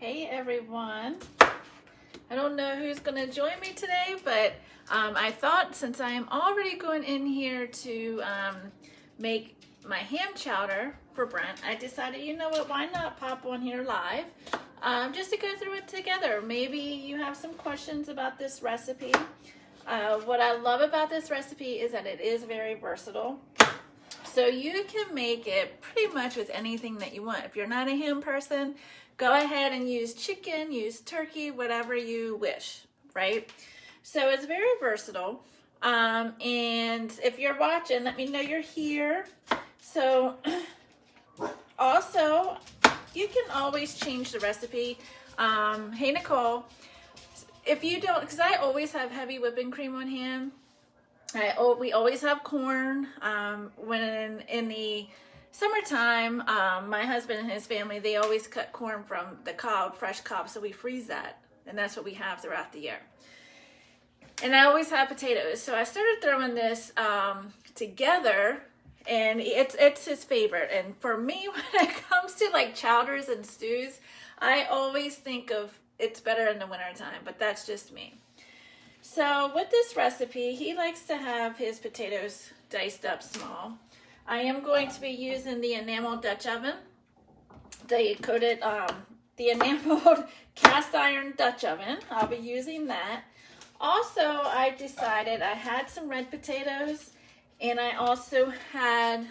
Hey everyone. I don't know who's going to join me today, but I thought since I am already going in here to make my ham chowder for Brent, I decided, you know what, why not pop on here live just to go through it together. Maybe you have some questions about this recipe. What I love about this recipe is that it is very versatile. So you can make it pretty much with anything that you want. If you're not a ham person, go ahead and use chicken, use turkey, whatever you wish, right? So it's very versatile. And if you're watching, let me know you're here. So also, you can always change the recipe. Hey Nicole, if you don't, because I always have heavy whipping cream on hand. We always have corn. When in the summertime, my husband and his family, they always cut corn from the cob, fresh cob, so we freeze that, and that's what we have throughout the year. And I always have potatoes, so I started throwing this together, and it's his favorite. And for me, when it comes to like chowders and stews, I always think of it's better in the wintertime, but that's just me. So with this recipe, he likes to have his potatoes diced up small. I am going to be using the enamel Dutch oven, the enameled cast iron Dutch oven. I'll be using that. Also, I decided I had some red potatoes and I also had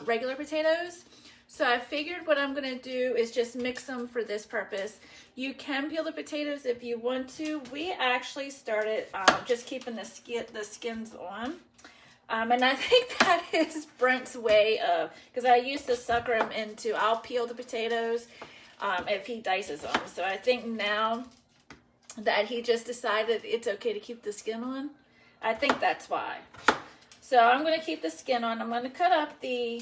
regular potatoes. So I figured what I'm going to do is just mix them for this purpose. You can peel the potatoes if you want to. We actually started just keeping the skins on. And I think that is Brent's way of, because I used to sucker him into, I'll peel the potatoes if he dices them. So I think now that he just decided it's okay to keep the skin on, I think that's why. So I'm going to keep the skin on. I'm going to cut up the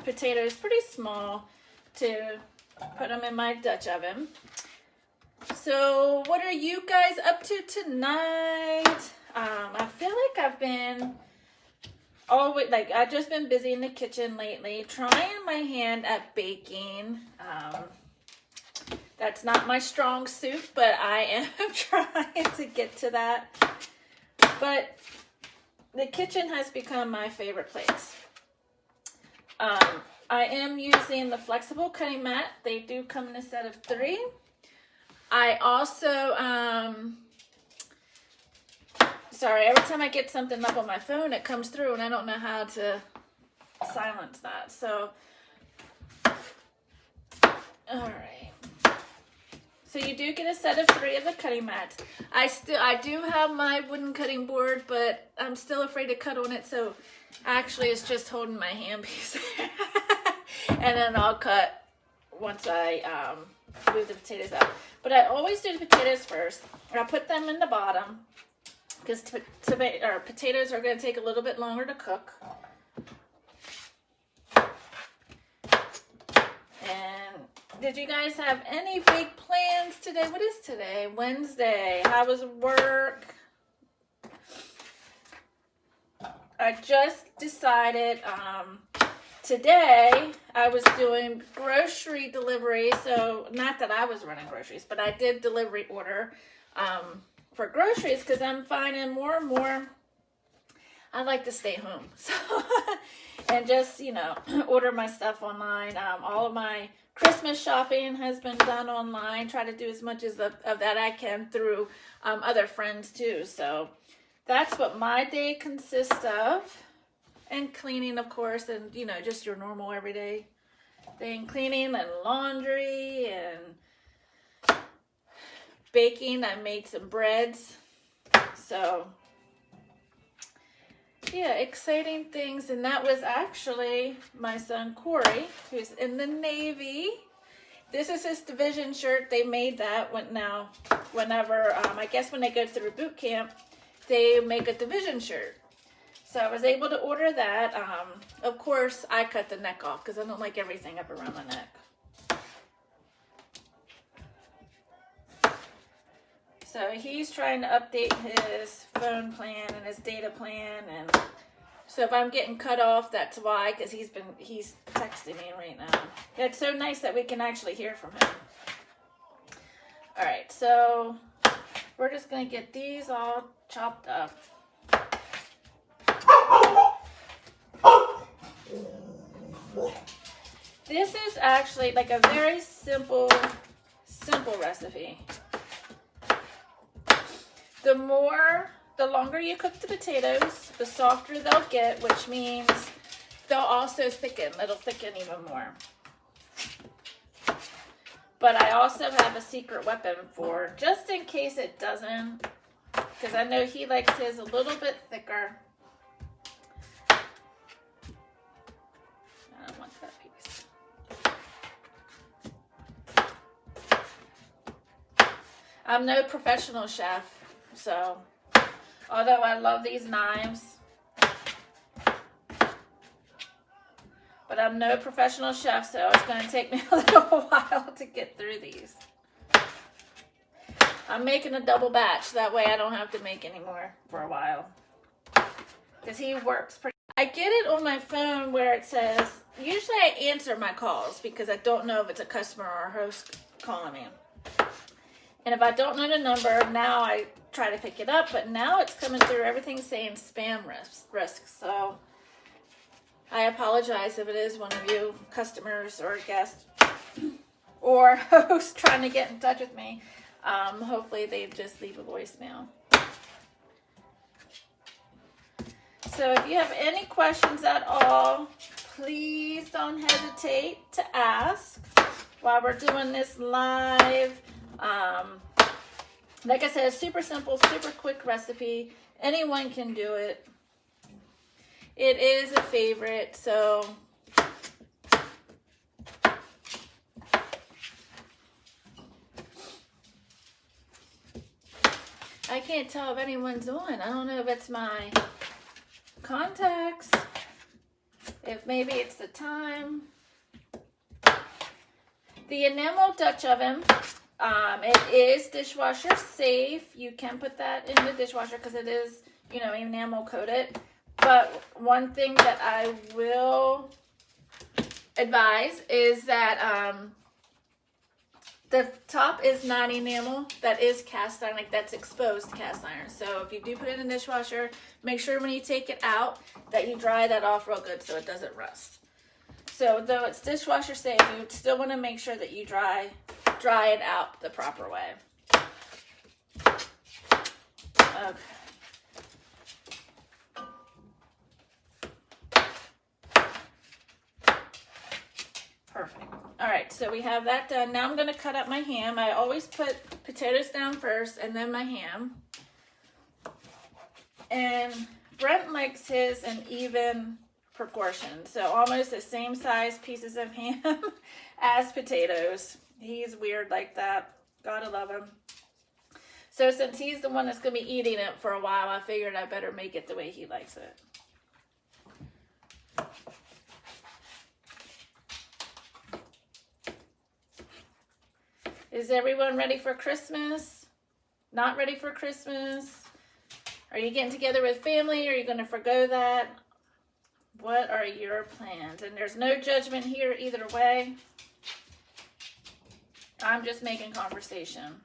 potatoes pretty small to put them in my Dutch oven. So what are you guys up to tonight? I feel like I've just been busy in the kitchen lately, trying my hand at baking. That's not my strong suit, but I am trying to get to that. But the kitchen has become my favorite place. I am using the flexible cutting mat. They do come in a set of 3. I also, sorry, every time I get something up on my phone, it comes through and I don't know how to silence that. So, all right. So you do get a set of 3 of the cutting mats. I do have my wooden cutting board, but I'm still afraid to cut on it. So actually it's just holding my hand piece. And then I'll cut once I move the potatoes out. But I always do the potatoes first. I put them in the bottom because potatoes are going to take a little bit longer to cook. And did you guys have any big plans today? What is today? Wednesday. How was work? I just decided today I was doing grocery delivery. So not that I was running groceries, but I did delivery order for groceries because I'm finding more and more I like to stay home. So and just, order my stuff online. All of my Christmas shopping has been done online. Try to do as much of that I can through other friends too. So that's what my day consists of. And cleaning, of course, and, just your normal everyday thing. Cleaning and laundry and baking. I made some breads. So, yeah, exciting things. And that was actually my son, Corey, who's in the Navy. This is his division shirt. They made that whenever, I guess when they go through boot camp, they make a division shirt. So I was able to order that. Of course, I cut the neck off because I don't like everything up around the neck. So he's trying to update his phone plan and his data plan. And so if I'm getting cut off, that's why, because he's texting me right now. It's so nice that we can actually hear from him. All right, so we're just gonna get these all chopped up. This is actually like a very simple recipe. The longer you cook the potatoes, the softer they'll get, which means they'll also thicken. It'll thicken even more. But I also have a secret weapon for, just in case it doesn't, because I know he likes his a little bit thicker. I don't want that piece. I'm no professional chef, so although I love these knives, but I'm no professional chef, so it's going to take me a little while to get through these. I'm making a double batch, that way I don't have to make any more for a while. Because he works pretty. I get it on my phone where it says, usually I answer my calls because I don't know if it's a customer or a host calling me. And if I don't know the number, now I try to pick it up, but now it's coming through, everything's saying spam risk. So I apologize if it is one of you customers or guests or hosts trying to get in touch with me. Hopefully they just leave a voicemail. So if you have any questions at all, please don't hesitate to ask while we're doing this live. Like I said, super simple, super quick recipe. Anyone can do it. It is a favorite, so I can't tell if anyone's on. I don't know if it's my contacts, if maybe it's the time. The enamel Dutch oven, it is dishwasher safe. You can put that in the dishwasher because it is, enamel coated. But one thing that I will advise is that the top is not enamel, that is cast iron, like that's exposed cast iron. So if you do put it in the dishwasher, make sure when you take it out that you dry that off real good so it doesn't rust. So though it's dishwasher safe, you still want to make sure that you dry it out the proper way. Okay. Perfect. All right, so we have that done. Now I'm going to cut up my ham. I always put potatoes down first and then my ham. And Brent likes his in even proportion, so almost the same size pieces of ham as potatoes. He's weird like that. Gotta love him. So since he's the one that's going to be eating it for a while, I figured I better make it the way he likes it. Is everyone ready for Christmas? Not ready for Christmas? Are you getting together with family? Are you going to forgo that? What are your plans? And there's no judgment here either way. I'm just making conversation.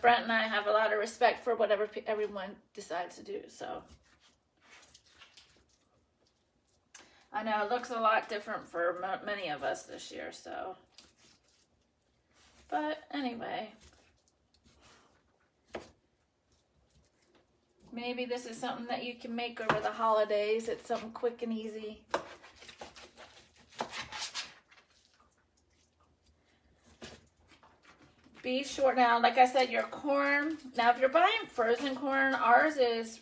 Brent and I have a lot of respect for whatever everyone decides to do, so. I know it looks a lot different for many of us this year, so. But anyway. Maybe this is something that you can make over the holidays. It's something quick and easy. Be sure now, like I said, your corn. Now, if you're buying frozen corn, ours is,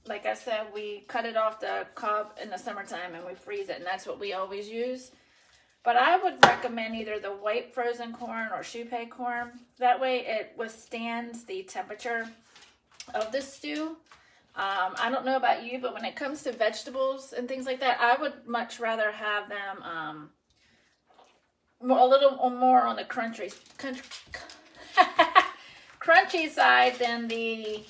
like I said, we cut it off the cob in the summertime and we freeze it, and that's what we always use. But I would recommend either the white frozen corn or Choupei corn. That way it withstands the temperature of the stew. I don't know about you, but when it comes to vegetables and things like that, I would much rather have them a little more on the crunchy side than the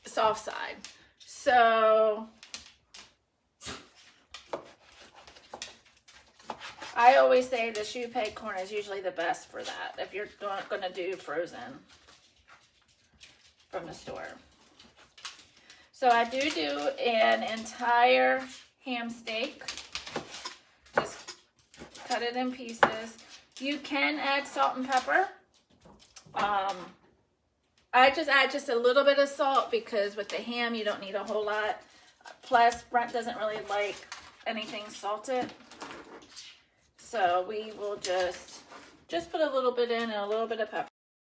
soft side. So I always say the choux pegged corn is usually the best for that if you're not going to do frozen from the store. So I do an entire ham steak. Just cut it in pieces. You can add salt and pepper. I just add just a little bit of salt because with the ham you don't need a whole lot. Plus Brent doesn't really like anything salted. So we will just put a little bit in and a little bit of pepper.